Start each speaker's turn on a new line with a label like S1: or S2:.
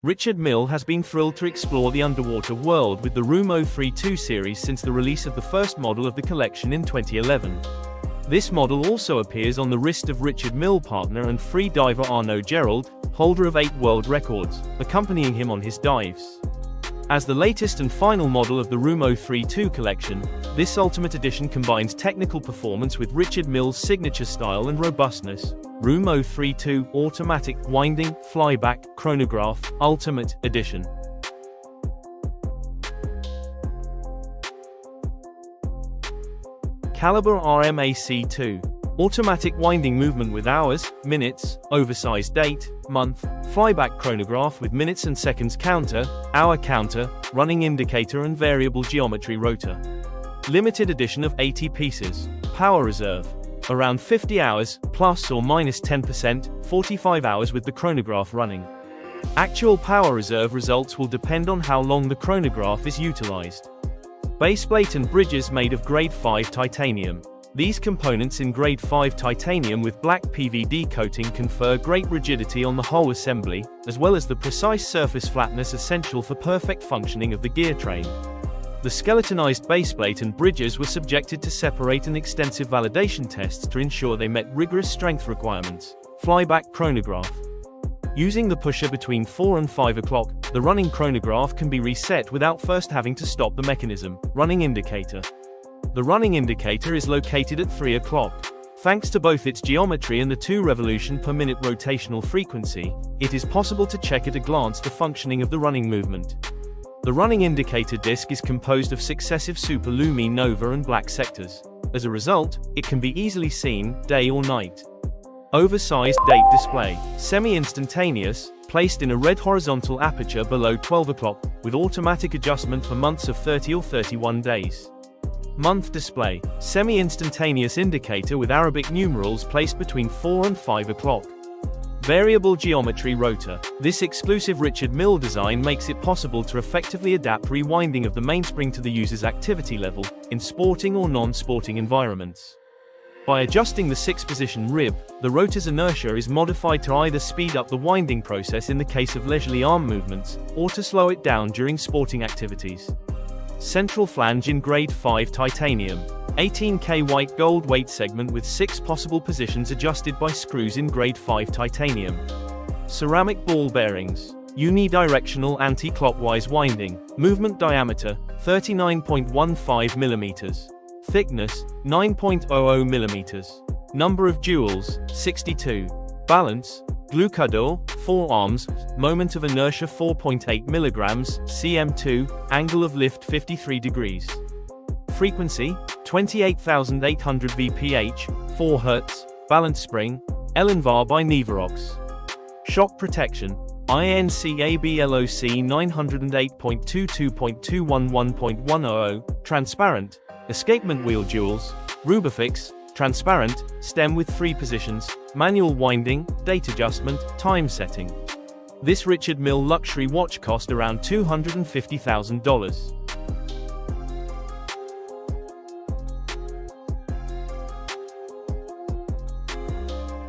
S1: Richard Mille has been thrilled to explore the underwater world with the Rumo 3.2 series since the release of the first model of the collection in 2011. This model also appears on the wrist of Richard Mille partner and free diver Arnaud Gerald, holder of 8 world records, accompanying him on his dives. As the latest and final model of the Rumo 3.2 collection, this Ultimate Edition combines technical performance with Richard Mille's signature style and robustness. Rumo 3.2 Automatic Winding Flyback Chronograph Ultimate Edition. CALIBRE RMAC2 Automatic winding movement with hours, minutes, oversized date, month, flyback chronograph with minutes and seconds counter, hour counter, running indicator and variable geometry rotor. Limited edition of 80 pieces. Power reserve. Around 50 hours, plus or minus 10%, 45 hours with the chronograph running. Actual power reserve results will depend on how long the chronograph is utilized. Baseplate and bridges made of grade 5 titanium. These components in grade 5 titanium with black PVD coating confer great rigidity on the whole assembly, as well as the precise surface flatness essential for perfect functioning of the gear train. The skeletonized baseplate and bridges were subjected to separate and extensive validation tests to ensure they met rigorous strength requirements. Flyback chronograph. Using the pusher between 4 and 5 o'clock, the running chronograph can be reset without first having to stop the mechanism. Running indicator. The running indicator is located at 3 o'clock. Thanks to both its geometry and the 2 revolution per minute rotational frequency, it is possible to check at a glance the functioning of the running movement. The running indicator disc is composed of successive super-lumi nova and black sectors. As a result, it can be easily seen, day or night. Oversized date display. Semi-instantaneous, placed in a red horizontal aperture below 12 o'clock, with automatic adjustment for months of 30 or 31 days. Month display. Semi-instantaneous indicator with Arabic numerals placed between 4 and 5 o'clock. Variable geometry rotor. This exclusive Richard Mille design makes it possible to effectively adapt rewinding of the mainspring to the user's activity level, in sporting or non-sporting environments. By adjusting the 6-position rib, the rotor's inertia is modified to either speed up the winding process in the case of leisurely arm movements, or to slow it down during sporting activities. Central flange in grade 5 titanium. 18K white gold weight segment with 6 possible positions adjusted by screws in grade 5 titanium. Ceramic ball bearings. Unidirectional anti-clockwise winding. Movement diameter, 39.15 mm. Thickness, 9.00 mm. Number of jewels, 62. Balance, glucador, 4 arms, moment of inertia 4.8 mg, cm2, angle of lift 53 degrees. Frequency, 28,800 VPH, 4 Hz, balance spring, Elinvar by Niverox. Shock protection, INCABLOC 908.22.211.100, transparent, escapement wheel jewels, Rubifix, transparent, stem with 3 positions, manual winding, date adjustment, time setting. This Richard Mille luxury watch cost around $250,000.